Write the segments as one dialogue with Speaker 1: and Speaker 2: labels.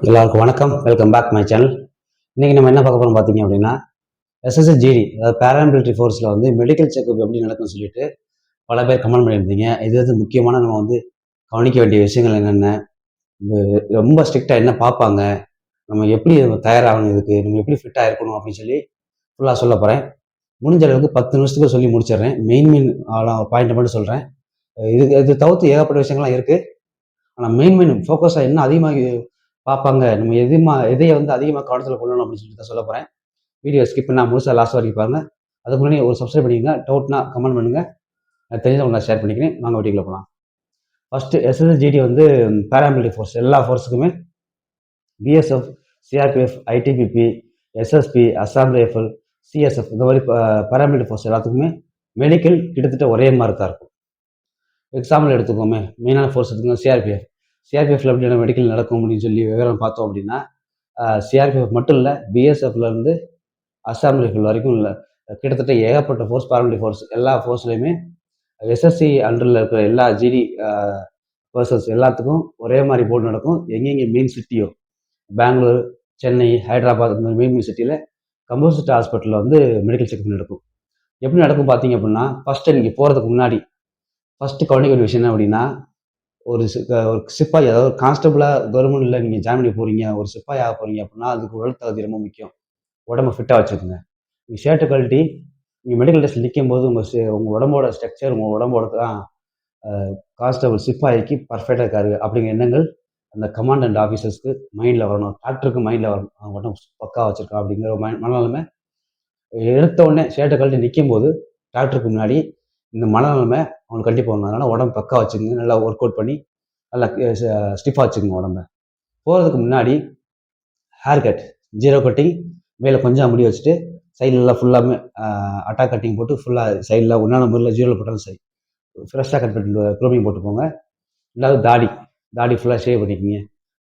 Speaker 1: எல்லாருக்கும் வணக்கம். Welcome back my channel. இன்னைக்கு நம்ம என்ன பார்க்க போறோம் பார்த்தீங்க அப்படின்னா, எஸ்எஸ்ஜிடி அதாவது பேராமிலிட்டரி ஃபோர்ஸில் வந்து மெடிக்கல் செக்அப் எப்படி நடக்கும்னு சொல்லிட்டு பல பேர் கமெண்ட் பண்ணியிருந்தீங்க. இது முக்கியமான நம்ம வந்து கவனிக்க வேண்டிய விஷயங்கள் என்னென்ன, ரொம்ப ஸ்ட்ரிக்டாக என்ன பார்ப்பாங்க, நம்ம எப்படி தயாராகணும், இதுக்கு நம்ம எப்படி ஃபிட்டாக இருக்கணும் அப்படின்னு சொல்லி ஃபுல்லாக சொல்ல போகிறேன். முடிஞ்ச அளவுக்கு 10 நிமிஷத்துக்கு சொல்லி முடிச்சிடுறேன். மெயின் பாயிண்ட் மட்டும் சொல்கிறேன். இது தவிர்த்து ஏகப்பட்ட விஷயங்கள்லாம் இருக்குது. ஆனால் மெயின் ஃபோக்கஸாக என்ன அதிகமாக பார்ப்பாங்க, நம்ம எதையை வந்து அதிகமாக கவனத்தில் கொள்ளணும் அப்படின்னு சொல்லிட்டு தான் சொல்ல போகிறேன். வீடியோ ஸ்கிப் பண்ணால் முழுசாக லாஸ்ட் வரைக்கும் பாருங்க. அதுக்கு முன்னாடி ஒரு சப்ஸ்கிரைப் பண்ணிக்கங்க. டவுட்னா கமெண்ட் பண்ணுங்கள். தெரிஞ்சவங்க நான் ஷேர் பண்ணிக்கிறேன். வாங்க வீடியோக்குள்ள போகலாம். ஃபஸ்ட்டு எஸ்எஸ்ஜிடி வந்து பேராமிலிட்டரி ஃபோர்ஸ், எல்லா ஃபோர்ஸுக்குமே BSF, CRPF, ITBP, SSB, Assam rifle, CSF இந்த மாதிரி பேராமிலிட்டரி ஃபோர்ஸ் எல்லாத்துக்குமே மெடிக்கல் கிட்டத்தட்ட ஒரே மாதிரி தான் இருக்கும். எக்ஸாம்பிள் எடுத்துக்கோமே, மெயினான ஃபோர்ஸ் எடுத்துக்கோங்க சிஆர்பிஎஃப். சிஆர்பிஎஃப்ல எப்படி மெடிக்கல் நடக்கும் அப்படின்னு சொல்லி விவரம் பார்த்தோம் அப்படின்னா, சிஆர்பிஎஃப் மட்டும் இல்லை, பிஎஸ்எஃப்லேருந்து அஸ்ஸாம் ரைஃபிள் வரைக்கும் இல்லை, கிட்டத்தட்ட ஏகப்பட்ட ஃபோர்ஸ், பேராமிலிட்டரி ஃபோர்ஸ் எல்லா ஃபோர்ஸ்லையுமே எஸ்எஸ்சி அண்டரில் இருக்கிற எல்லா ஜிடி பர்சன்ஸ் எல்லாத்துக்கும் ஒரே மாதிரி போர்டு நடக்கும். எங்கெங்கே மெயின் சிட்டியோ, பெங்களூர், சென்னை, ஹைதராபாத் இந்த மாதிரி மெயின் சிட்டியில் கம்போசிட் ஹாஸ்பிட்டலில் வந்து மெடிக்கல் செக்அப் நடக்கும். எப்படி நடக்கும் பார்த்தீங்க அப்படின்னா, ஃபஸ்ட்டு நீங்கள் போகிறதுக்கு முன்னாடி ஃபஸ்ட்டு கவனிக்க வேண்டிய விஷயம் என்ன அப்படின்னா, ஒரு சிப்பாய், அதாவது கான்ஸ்டபிளாக கவர்மெண்ட்டில் நீங்கள் ஜாயின் பண்ணி போகிறீங்க, ஒரு சிப்பாய் ஆக போகிறீங்க அப்படின்னா அதுக்கு உடல் தகுதி ரொம்ப முக்கியம். உடம்பை ஃபிட்டாக வச்சுக்கோங்க. நீங்கள் ஷர்ட்டை கழட்டி நீங்கள் மெடிக்கல் டெஸ்ட் நிற்கும் போது உங்கள் உடம்போட ஸ்ட்ரக்சர், உங்கள் உடம்போட தான் கான்ஸ்டபிள் சிப்பாய்க்கு பர்ஃபெக்டாக இருக்காரு அப்படிங்கிற எண்ணங்கள் அந்த கமாண்ட் அண்ட் ஆஃபீஸர்ஸ்க்கு மைண்டில் வரணும். டாக்டருக்கு மைண்டில் வரணும். அவங்க உடம்பு பக்கா வச்சுருக்கான் அப்படிங்கிற மனநிலைமை எடுத்த உடனே ஷர்ட்டை கழட்டி நிற்கும் போது டாக்டருக்கு முன்னாடி இந்த மனநிலைமை அவங்களுக்கு கண்டிப்பாக வரணும். அதனால் உடம்பு பக்கா வச்சுக்கோங்க. நல்லா ஒர்க் அவுட் பண்ணி நல்லா ஸ்டிஃபாக வச்சுக்கோங்க உடம்பை. போகிறதுக்கு முன்னாடி ஹேர் கட், ஜீரோ கட்டிங், மேலே கொஞ்சம் முடி வச்சுட்டு சைட்லலாம் ஃபுல்லாமே அட்டாக் கட்டிங் போட்டு ஃபுல்லாக சைடில் ஒன்றான முறையில் ஜீரோவில் போட்டாலும் சரி, ஃப்ரெஷ்ஷாக கட் பண்ணி க்ரூமிங் போட்டு போங்க. ரெண்டாவது தாடி ஃபுல்லாக ஷேவ் பண்ணிக்கிங்க.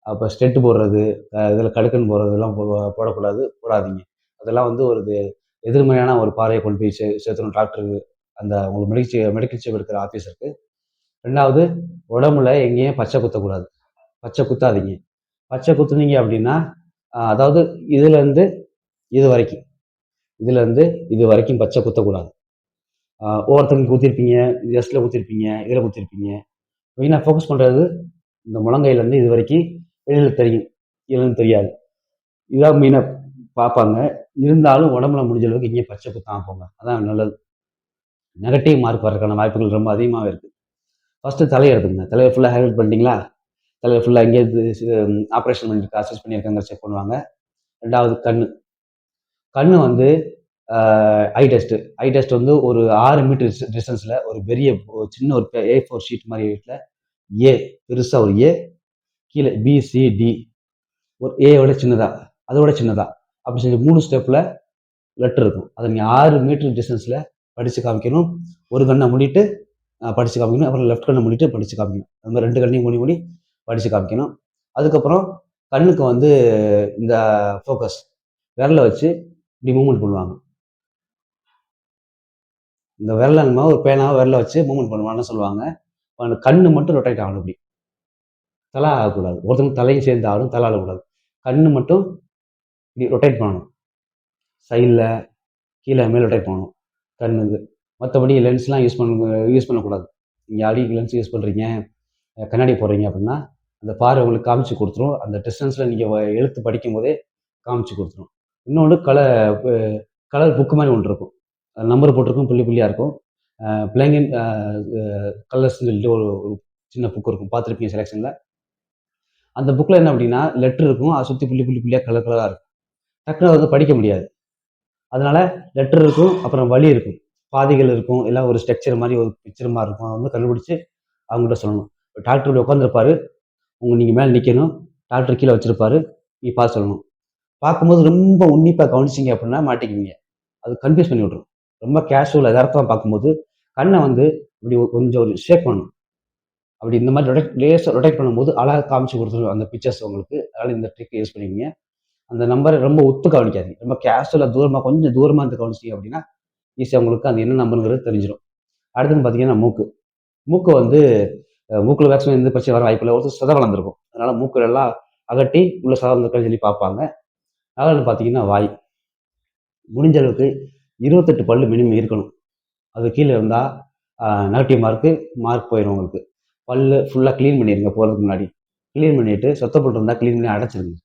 Speaker 1: அப்போ ஸ்டெட்டு போடுறது, இதில் கடுக்குன்னு போடுறதுலாம் போடாதீங்க. அதெல்லாம் வந்து ஒரு எதிர்மறையான ஒரு பார்வையை கொண்டு போய் சேர்த்துணும் டாக்டருக்கு, அந்த உங்களுக்கு மெடிக்கல் செக் எடுக்கிற ஆஃபீஸருக்கு. ரெண்டாவது, உடம்புல எங்கேயும் பச்சை குத்தக்கூடாது. பச்சை குத்தாதீங்க. பச்சை குத்துனீங்க அப்படின்னா, அதாவது இதுலேருந்து இது வரைக்கும் பச்சை குத்தக்கூடாது. ஒவ்வொருத்தவங்க குத்திருப்பீங்க, எஸ்ல குத்திருப்பீங்க, இதில் குத்திருப்பீங்க. மெயினாக ஃபோக்கஸ் பண்ணுறது இந்த முழங்கையிலேருந்து இது வரைக்கும் வெளியில் தெரியும், இல்லைன்னு தெரியாது. இதான் மெயினாக பார்ப்பாங்க. இருந்தாலும் உடம்புல முடிஞ்ச அளவுக்கு இங்கேயும் பச்சை குத்தாமல் போங்க. அதான் நல்லது. நெகட்டிவ் மார்க் வர்றதுக்கான வாய்ப்புகள் ரொம்ப அதிகமாகவே இருக்குது. ஃபஸ்ட்டு தலையை எடுத்துங்க. தலையை ஃபுல்லாக ஹேர் கட் பண்ணிட்டீங்களா? தலையை ஃபுல்லாக எங்கேயாவது ஆப்ரேஷன் பண்ணிட்டு அசஸ் பண்ணியிருக்காங்க செக் பண்ணுவாங்க. ரெண்டாவது கண்ணு வந்து ஐ டெஸ்ட் வந்து ஒரு 6 மீட்டர் டிஸ்டன்ஸில் ஒரு பெரிய சின்ன ஒரு A4 ஷீட் மாதிரி வீட்டில் ஏ, பெருசாக ஒரு ஏ, கீழே BCD, ஒரு ஏயோட சின்னதா, அதோட சின்னதா அப்படி சொல்லி 3 ஸ்டெப்பில் லெட்டர் இருக்கும். அதை நீங்கள் 6 மீட்டர் டிஸ்டன்ஸில் படித்து காமிக்கணும். ஒரு கண்ணை மூடிட்டு படித்து காமிக்கணும். அப்புறம் லெஃப்ட் கண்ணை மூடிட்டு படித்து காமிக்கணும். அது மாதிரி 2 கண்ணையும் மூடி படித்து காமிக்கணும். அதுக்கப்புறம் கண்ணுக்கு வந்து இந்த ஃபோக்கஸ் விரலை வச்சு இப்படி மூவ்மெண்ட் பண்ணுவாங்க. இந்த விரலை நம்ம ஒரு பேனாவை விரலை வச்சு மூவ்மெண்ட் பண்ணுவான்னு சொல்லுவாங்க. அந்த கண்ணு மட்டும் ரொட்டேட் ஆகணும். இப்படி தலை ஆகக்கூடாது. ஒருத்தவங்க தலையும் சேர்ந்து ஆகணும், தலை ஆகக்கூடாது. கண்ணு மட்டும் இப்படி ரொட்டேட் பண்ணணும். சைடில் கீழே மேலே ரொட்டேட் பண்ணணும் கண்ணுக்கு. மற்றபடி லென்ஸ்லாம் யூஸ் பண்ணக்கூடாது. நீங்கள் ஆல்ரெடி லென்ஸ் யூஸ் பண்ணுறீங்க, கண்ணாடி போடுறீங்க அப்படின்னா அந்த பார்வை உங்களுக்கு காமிச்சு கொடுத்துரும். அந்த டிஸ்டன்ஸில் நீங்கள் எழுத்து படிக்கும் போதே காமிச்சு கொடுத்துரும். இன்னொன்று கலர் புக்கு மாதிரி ஒன்று இருக்கும். நம்பர் போட்டிருக்கும், புள்ளியாக இருக்கும். பிளைங்கின் கலர்ஸ்ன்னு சொல்லிட்டு ஒரு சின்ன புக்கு இருக்கும், பார்த்துருப்பீங்க செலெக்ஷனில். அந்த புக்கில் என்ன அப்படின்னா லெட்ரு இருக்கும், அதை சுற்றி புள்ளியாக கலராக இருக்கும். டக்குனு வந்து படிக்க முடியாது. அதனால லெட்டர் இருக்கும், அப்புறம் வழி இருக்கும், பாதைகள் இருக்கும், எல்லாம் ஒரு ஸ்ட்ரக்சர் மாதிரி ஒரு பிக்சர் மாதிரி இருக்கும். அதை வந்து கண்டுபிடிச்சி அவங்ககிட்ட சொல்லணும். இப்போ டாக்டர் உட்காந்துருப்பாரு, நீங்கள் மேலே நிற்கணும், டாக்டர் கீழே வச்சிருப்பாரு, நீ பார்த்து சொல்லணும். பார்க்கும்போது ரொம்ப உன்னிப்பாக கவனிச்சிங்க அப்படின்னா மாட்டிக்குவீங்க. அது கன்ஃபியூஸ் பண்ணி விட்ரும். ரொம்ப கேஷுவல் எதார்த்தமாக பார்க்கும்போது கண்ணை வந்து இப்படி கொஞ்சம் ஒரு ஷேக் பண்ணணும். அப்படி இந்த மாதிரி ரொட்டேட் பண்ணும்போது அழகாக காமிச்சு கொடுத்துரும் அந்த பிக்சர்ஸ் உங்களுக்கு. அதனால் இந்த ட்ரிக் யூஸ் பண்ணிக்கிங்க. அந்த நம்பரை ரொம்ப ஒத்து கவனிக்காதீங்க. ரொம்ப கேஷுவலாக கொஞ்சம் தூரமாக இருந்து கவனிச்சிங்க அப்படின்னா ஈஸியாக உங்களுக்கு அந்த என்ன நம்பருங்கிறது தெரிஞ்சிடும். அடுத்துன்னு பார்த்தீங்கன்னா மூக்கு வந்து மூக்கில் மேக்ஸிமம் எந்த பிரச்சனை வர வாய்ப்பில்லை. ஒருத்தர் சதை வளர்ந்துருக்கும். அதனால் மூக்கு எல்லாம் அகட்டி உள்ள சாதம் இருக்கான்னு சொல்லி பார்ப்பாங்க. நாலாவது பார்த்தீங்கன்னா வாய். முடிஞ்ச அளவுக்கு 28 பல்லு மினிமம் இருக்கணும். அது கீழே இருந்தால் நெகட்டிவ் மார்க் போயிடும் உங்களுக்கு. பல்லு ஃபுல்லாக க்ளீன் பண்ணிடுங்க போகிறதுக்கு முன்னாடி. க்ளீன் பண்ணிவிட்டு சொத்த பல் இருந்தால் க்ளீன் பண்ணி அடைச்சிருங்க.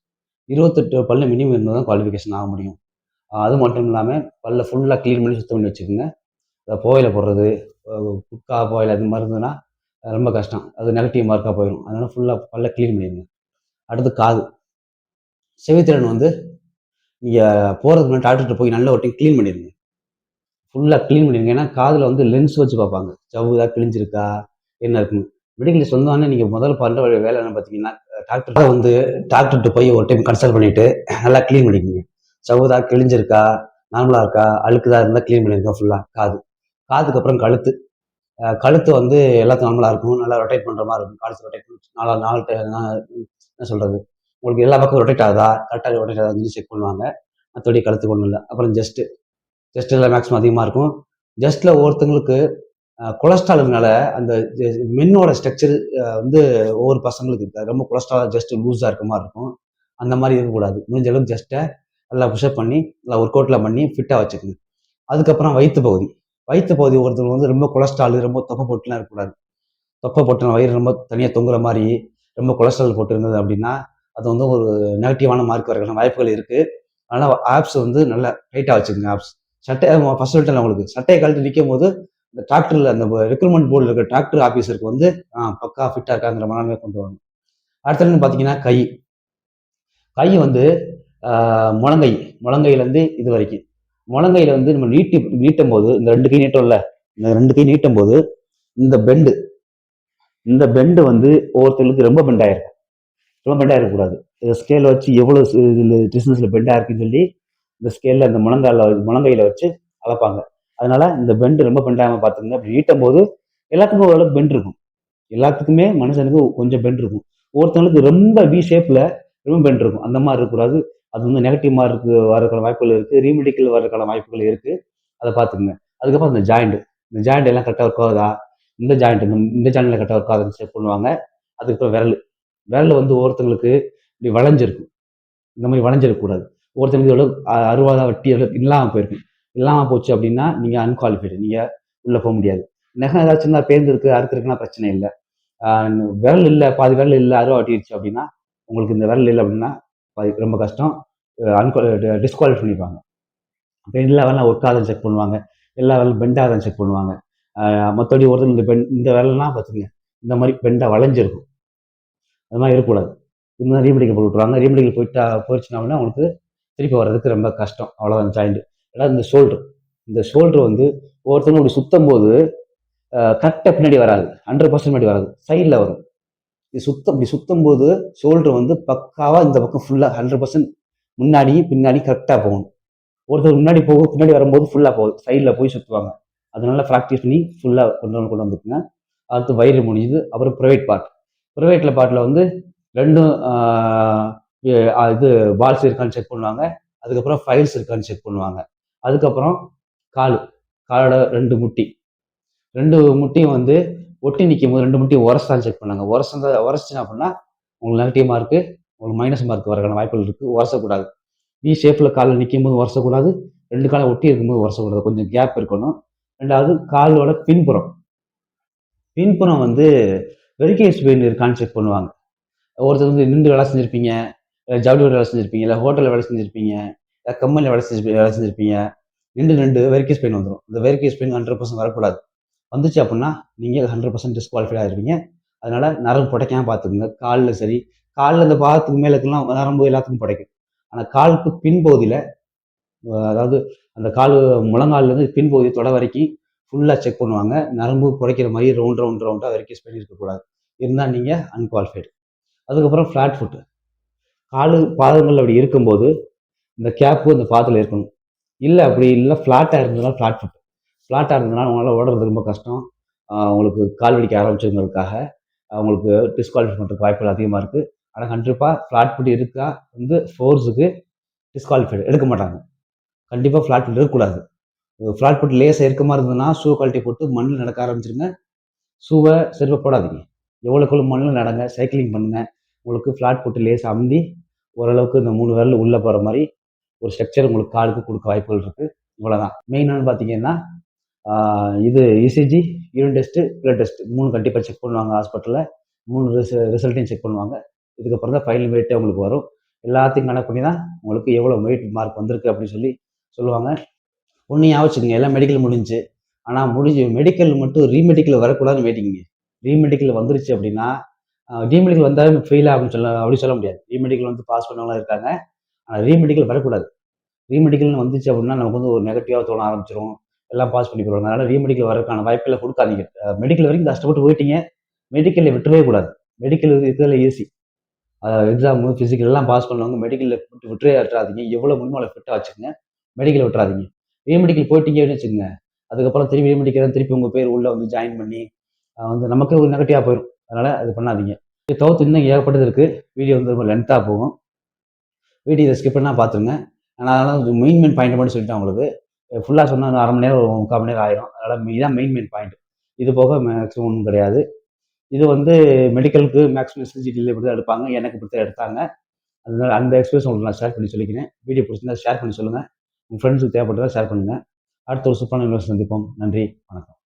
Speaker 1: 28 பல்லு மினிமம் இருந்தால் தான் குவாலிஃபிகேஷன் ஆக முடியும். அது மட்டும் இல்லாமல் பல்ல ஃபுல்லாக க்ளீன் பண்ணி சுத்தம் பண்ணி வச்சுக்கோங்க. புகையில போடுறது, குட்கா புகையில அது மாதிரி இருந்ததுன்னா ரொம்ப கஷ்டம். அது நெகட்டிவ் மார்க்காக போயிடும். அதனால் ஃபுல்லாக பல்ல க்ளீன் பண்ணிடுங்க. அடுத்து காது. செவித்திறன் வந்து நீங்கள் போகிறதுக்கு முன்னாடி டாக்டர்கிட்ட போய் நல்ல ஒரு டைம் க்ளீன் பண்ணிடுங்க. ஃபுல்லாக க்ளீன் பண்ணிடுங்க. ஏன்னா காதில் வந்து லென்ஸ் வச்சு பார்ப்பாங்க. சவ்வுதா கிழிஞ்சிருக்கா என்ன இருக்குன்னு. மெடிக்கல் சொந்தம்னு நீங்கள் முதல்ல பண்ணுற வேலை என்ன பார்த்தீங்கன்னா, டாக்டர்கிட்ட போய் ஒரு டைம் கன்சல்ட் பண்ணிவிட்டு நல்லா க்ளீன் பண்ணிக்கோங்க. சவ்வுதா கிழிஞ்சிருக்கா, நார்மலாக இருக்கா, அழுக்குதா இருந்தால் க்ளீன் பண்ணிடுங்க ஃபுல்லாக. காதுக்கு அப்புறம் கழுத்து. கழுத்து வந்து எல்லாத்துக்கும் நார்மலாக இருக்கும். நல்லா ரொட்டேட் பண்ணுற மாதிரி இருக்கும். காலத்து ரொட்டேட் என்ன சொல்கிறது, உங்களுக்கு எல்லா பக்கம் ரொட்டேட் ஆகுதா, கரெக்டாக ரொட்டேட் ஆகுதுன்னு செக் பண்ணுவாங்க. மற்றபடி கழுத்துக்கு ஒன்றும் இல்லை. அப்புறம் ஜஸ்ட்டில் மேக்ஸிமம் அதிகமாக இருக்கும். ஜஸ்ட்டில் ஒவ்வொருத்தங்களுக்கு கொலஸ்ட்ரால்னால அந்த மென்னோட ஸ்ட்ரக்சர் வந்து ஒவ்வொரு பசங்களுக்கு இருக்காது. ரொம்ப கொலஸ்ட்ரால் ஜஸ்ட் லூஸாக இருக்க மாதிரி இருக்கும். அந்த மாதிரி இருக்கக்கூடாது. முடிஞ்ச அளவுக்கு ஜஸ்ட்டை நல்லா புஷ்அப் பண்ணி நல்லா ஒர்க் அவுட்லாம் பண்ணி ஃபிட்டாக வச்சுக்கோங்க. அதுக்கப்புறம் வயிற்று பகுதி ஒருத்தவங்க வந்து ரொம்ப கொலஸ்ட்ரால் ரொம்ப தொப்பை போட்டுலாம் இருக்கக்கூடாது. தொப்பை போட்டு வயிறு ரொம்ப தனியாக தொங்குற மாதிரி ரொம்ப கொலஸ்ட்ரால் போட்டு இருந்தது அப்படின்னா அது வந்து ஒரு நெகட்டிவான மார்க் வரக்கான வாய்ப்புகள் இருக்குது. அதனால் ஆப்ஸ் வந்து நல்லா டைட்டாக வச்சுக்கோங்க. ஆப்ஸ் ஃபர்ஸ்ட் சொல்லிட்டேன் உங்களுக்கு. சட்டையை கழட்டி நிற்கும் போது இந்த டாக்டரில் அந்த ரெக்ரூட்மெண்ட் போர்டில் இருக்கிற டாக்டர் ஆஃபீஸருக்கு வந்து பக்கா ஃபிட்டாக இருக்காங்கிற மனநிலை கொண்டு வரணும். அடுத்தது பார்த்தீங்கன்னா கை வந்து முழங்கையிலேருந்து இது வரைக்கும். முழங்கையில் வந்து நம்ம நீட்டும் போது இந்த 2 கை நீட்டம்ல, இந்த 2 கை நீட்டும் போது இந்த பெண்டு வந்து ஒவ்வொருத்தருக்கு ரொம்ப பெண்டாக இருக்கக்கூடாது. ஸ்கேலை வச்சு எவ்வளோ டிஸ்டன்ஸில் பெண்டாக இருக்குன்னு சொல்லி இந்த ஸ்கேலில் அந்த முழங்கையில் வச்சு அளப்பாங்க. அதனால இந்த பெண்டு ரொம்ப பெண்டாகாமல் பார்த்துக்கங்க. அப்படி நீட்டும் போது எல்லாத்துக்கும் ஓரளவுக்கு பெண்ட் இருக்கும். எல்லாத்துக்குமே மனுஷனுக்கு கொஞ்சம் பெண்ட் இருக்கும். ஒவ்வொருத்தவங்களுக்கு ரொம்ப வி ஷேப்பில் ரொம்ப பெண்ட் இருக்கும். அந்த மாதிரி இருக்கக்கூடாது. அது வந்து நெகட்டிவ் மார்க் வரக்கான வாய்ப்புகள் இருக்குது. ரீமெடிக்கல் வரக்கான வாய்ப்புகள் இருக்குது. அதை பார்த்துக்குங்க. அதுக்கப்புறம் இந்த ஜாயிண்ட் எல்லாம் கரெக்டாக ஒர்க் ஆகுதா, இந்த ஜாயிண்ட்ல கரெக்டாக ஒர்க் ஆகுதுன்னு செக் பண்ணுவாங்க. அதுக்கப்புறம் விரல் வந்து ஒவ்வொருத்தங்களுக்கு இப்படி வளைஞ்சிருக்கும். இந்த மாதிரி வளைஞ்சிருக்கக்கூடாது. ஒவ்வொருத்தங்களுக்கு எவ்வளோ 60 வட்டி இல்லாமல் போச்சு அப்படின்னா நீங்கள் அன்குவாலிஃபைடு, நீங்கள் உள்ளே போக முடியாது. நகம் ஏதாச்சும் தான் பேர்ந்துருக்கு, அறுத்துருக்குன்னா பிரச்சனை இல்லை. விரல் இல்லை, பாதி விரல் இல்லை, 60 வட்டிடுச்சு அப்படின்னா உங்களுக்கு இந்த விரல் இல்லை அப்படின்னா ரொம்ப கஷ்டம். டிஸ்குவாலிஃபை பண்ணிப்பாங்க. அப்போ எல்லா விரலும் ஒர்க் ஆகுதுன்னு செக் பண்ணுவாங்க. எல்லா விரலும் பெண்ட் ஆகுதுன்னு செக் பண்ணுவாங்க. மற்றபடி ஒருத்தர் இந்த விரல்லாம் பார்த்துங்க இந்த மாதிரி பெண்டாக வளைஞ்சிருக்கும். அது மாதிரி இருக்கக்கூடாது. இன்னும் ரீமெடிக்கல் போட்டு விட்ருவாங்க. ரீமெடிக்கல் போயிடுச்சுன்னா உங்களுக்கு திருப்பி வர்றதுக்கு ரொம்ப கஷ்டம். அவ்வளோதான் ஜாயிண்ட். ஏதாவது இந்த ஷோல்டர் வந்து ஒவ்வொருத்தவங்க இப்படி சுத்தம் போது கரெக்டாக பின்னாடி வராது, 100% பின்னாடி வராது, சைடில் வரும். இப்படி சுத்தும் போது ஷோல்டர் வந்து பக்காவாக இந்த பக்கம் ஃபுல்லாக 100% முன்னாடி பின்னாடி கரெக்டாக போகணும். ஒருத்தர் முன்னாடி பின்னாடி வரும்போது ஃபுல்லாக போகுது, சைடில் போய் சுற்றுவாங்க. அதனால ப்ராக்டிஸ் பண்ணி ஃபுல்லாக கொண்டு வந்துக்குங்க. அடுத்து வயிறு முடியுது. அப்புறம் ப்ரைவேட் பார்ட்டில் வந்து 2 பால்ஸ் இருக்கான்னு செக் பண்ணுவாங்க. அதுக்கப்புறம் ஃபைல்ஸ் இருக்கான்னு செக் பண்ணுவாங்க. அதுக்கப்புறம் காலோட 2 முட்டியும் வந்து ஒட்டி நிற்கும் போது 2 முட்டியும் உரசான்னு செக் பண்ணாங்க. உரசிச்சுன்னா அப்படின்னா உங்களுக்கு நெகட்டிவ் மார்க்கு, உங்களுக்கு மைனஸ் மார்க் வரக்கான வாய்ப்புகள் இருக்குது. உரசக்கூடாது. வி ஷேப்பில் காலில் நிற்கும் போது உரசக்கூடாது, 2 காலை ஒட்டி இருக்கும்போது உரசக்கூடாது. கொஞ்சம் கேப் இருக்கணும். 2வது காலோட பின்புறம் வந்து வெரிகேஸ் வெயின் இருக்கான்னு செக் பண்ணுவாங்க. ஒருத்தர் வந்து நின்று வேலை செஞ்சுருப்பீங்க, ஜவுளி வேலை செஞ்சுருப்பீங்க, இல்லை ஹோட்டலில் வேலை செஞ்சுருப்பீங்க, இல்லை கம்பெனியில் வேலை செஞ்சுருப்பீங்க. நின்று வெரிகேஸ் பெயின் வந்துடும். இந்த வெரிகேஸ் பெயின் 100% வரக்கூடாது. வந்துச்சு அப்படின்னா நீங்கள் 100% டிஸ்குவாலிஃபைட் ஆகிருப்பீங்க. அதனால நரம்பு புடைக்காமல் பார்த்துக்குங்க. காலில் இந்த பாதத்துக்கு மேலே இருக்கலாம் நரம்பு எல்லாத்துக்கும் புடைக்கும். ஆனால் காலுக்கு பின்பகுதியில், அதாவது அந்த முழங்கால்லேருந்து பின்பகுதி தொட வரைக்கும் ஃபுல்லாக செக் பண்ணுவாங்க. நரம்பு புடைக்கிற மாதிரி ரவுண்டாக வெரிகேஸ் பெயின் இருக்கக்கூடாது. இருந்தால் நீங்கள் அன்குவாலிஃபைடு. அதுக்கப்புறம் ஃப்ளாட் ஃபுட்டு. பாதங்கள் அப்படி இருக்கும்போது இந்த கேப்பு இந்த பாதத்தில் இருக்கணும். அப்படி இல்லை ஃப்ளாட்டாக இருந்ததுனால ஃப்ளாட்டாக இருந்ததுனால உங்களால் ஓடுறது ரொம்ப கஷ்டம். உங்களுக்கு கால் வலிக்க ஆரம்பிச்சதுங்கிறதுக்காக அவங்களுக்கு டிஸ்குவாலிஃபை பண்ணுறதுக்கு வாய்ப்புகள் அதிகமாக இருக்குது. ஆனால் கண்டிப்பாக ஃப்ளாட் ஃபுட் இருக்கா வந்து ஃபோர்ஸுக்கு டிஸ்குவாலிஃபைடு எடுக்க மாட்டாங்க. கண்டிப்பாக ஃப்ளாட் ஃபுட் இருக்கக்கூடாது. ஃப்ளாட் ஃபுட் லேசாக இருக்க மாதிரி இருந்ததுன்னா ஷூ கழட்டி போட்டு மண்ணில் நடக்க ஆரம்பிச்சிருங்க. செருப்பை போடாதீங்க. எவ்வளோக்கு மண்ணில் நடங்க, சைக்கிளிங் பண்ணுங்க. உங்களுக்கு ஃப்ளாட் போட்டு லேசாக அமுந்தி ஓரளவுக்கு இந்த 3 விரல் உள்ளே போகிற மாதிரி ஒரு ஸ்ட்ரக்சர் உங்களுக்கு காலுக்கு கொடுக்க வாய்ப்புகள் இருக்குது. இவ்வளோதான். மெயினானு பார்த்தீங்கன்னா இது ECG, urine test, blood test 3 கண்டிப்பாக செக் பண்ணுவாங்க ஹாஸ்பிட்டலில். 3 ரிசல்ட்டையும் செக் பண்ணுவாங்க. இதுக்கப்புறம் தான் ஃபைனல் வெயிட்டே உங்களுக்கு வரும். எல்லாத்தையும் கணக்கு பண்ணி தான் உங்களுக்கு எவ்வளோ வெயிட் மார்க் வந்திருக்கு அப்படின்னு சொல்லி சொல்லுவாங்க. ஒன்று ஞாபகம் வச்சுக்கோங்க, எல்லாம் மெடிக்கல் முடிஞ்சுச்சு. ஆனால் மெடிக்கல் மட்டும் ரீமெடிக்கல் வரக்கூடாதுன்னு வெயிட்டிங்க. ரீமெடிக்கல் வந்துருச்சு அப்படின்னா ரீமெடிக்கல் வந்தாலும் ஃபெயில் ஆகும்னு அப்படி சொல்ல முடியாது. ரீமெடிக்கல் வந்து பாஸ் பண்ணவங்களாம் இருக்காங்க. ஆனால் ரீமெடிக்கல் வரக்கூடாது. ரீமெடிக்கல்னு வந்துச்சு அப்படின்னா நமக்கு வந்து ஒரு நெகட்டிவாக தோண ஆரம்பிச்சிடும். எல்லாம் பாஸ் பண்ணி போடுவாங்க. அதனால் ரீமெடிக்கல் வரதுக்கான வாய்ப்புகளை கொடுக்காதீங்க. மெடிக்கல் வரைக்கும் கஷ்டப்பட்டு போயிட்டீங்க, மெடிக்கலில் விட்டுறவே கூடாது. மெடிக்கல் இருக்கிறதுல ஈஸி. எக்ஸாமு, ஃபிசிக்கல் எல்லாம் பாஸ் பண்ணுவாங்க. மெடிக்கலில் விட்டுறாதீங்க. எவ்வளோ முடியுமோ அவ்வளோ ஃபிட்டாக வச்சுக்கோங்க. மெடிக்கல் விட்டுறாதீங்க. ரீமெடிக்கல் போயிட்டீங்கன்னு வச்சுக்கோங்க, அதுக்கப்புறம் திருப்பி ரீமெடிக்கல் திருப்பி உங்கள் பேர் உள்ளே வந்து ஜாயின் பண்ணி வந்து நமக்கு ஒரு நெகட்டிவாக போயிடும். அதனால் அது பண்ணாதீங்க. இது தவிர்த்து இன்னும் ஏகப்பட்டது இருக்குது. வீடியோ வந்து ரொம்ப லென்த்தாக போகும். வீடியோ இதை ஸ்கிப் பண்ணால் பார்த்துருங்க. அதனால் மெயின் பாயிண்ட் மட்டும் சொல்லிட்டேன் உங்களுக்கு. ஃபுல்லாக சொன்னால் 1/2 மணி நேரம், 3/4 மணி நேரம் ஆயிரும். அதனால் இதுதான் மெயின் பாயிண்ட். இது போக மேக்ஸிமம் ஒன்றும் கிடையாது. இது வந்து மெடிக்கலுக்கு மேக்ஸிமம் எஸ்எஸ்ஜிடியில் இப்படி தான் எடுப்பாங்க. எனக்கு இப்படி தான் எடுத்தாங்க. அதனால அந்த எக்ஸ்பீரியன்ஸ் உங்களுக்கு நான் ஷேர் பண்ணி சொல்லிக்கிறேன். வீடியோ பிடிச்சிருந்தா ஷேர் பண்ணி சொல்லுங்கள். உங்கள் ஃப்ரெண்ட்ஸுக்கு தேவைப்பட்டதா ஷேர் பண்ணுங்கள். அடுத்த ஒரு சூப்பரான நிகழ்ச்சியில் சந்திப்போம். நன்றி, வணக்கம்.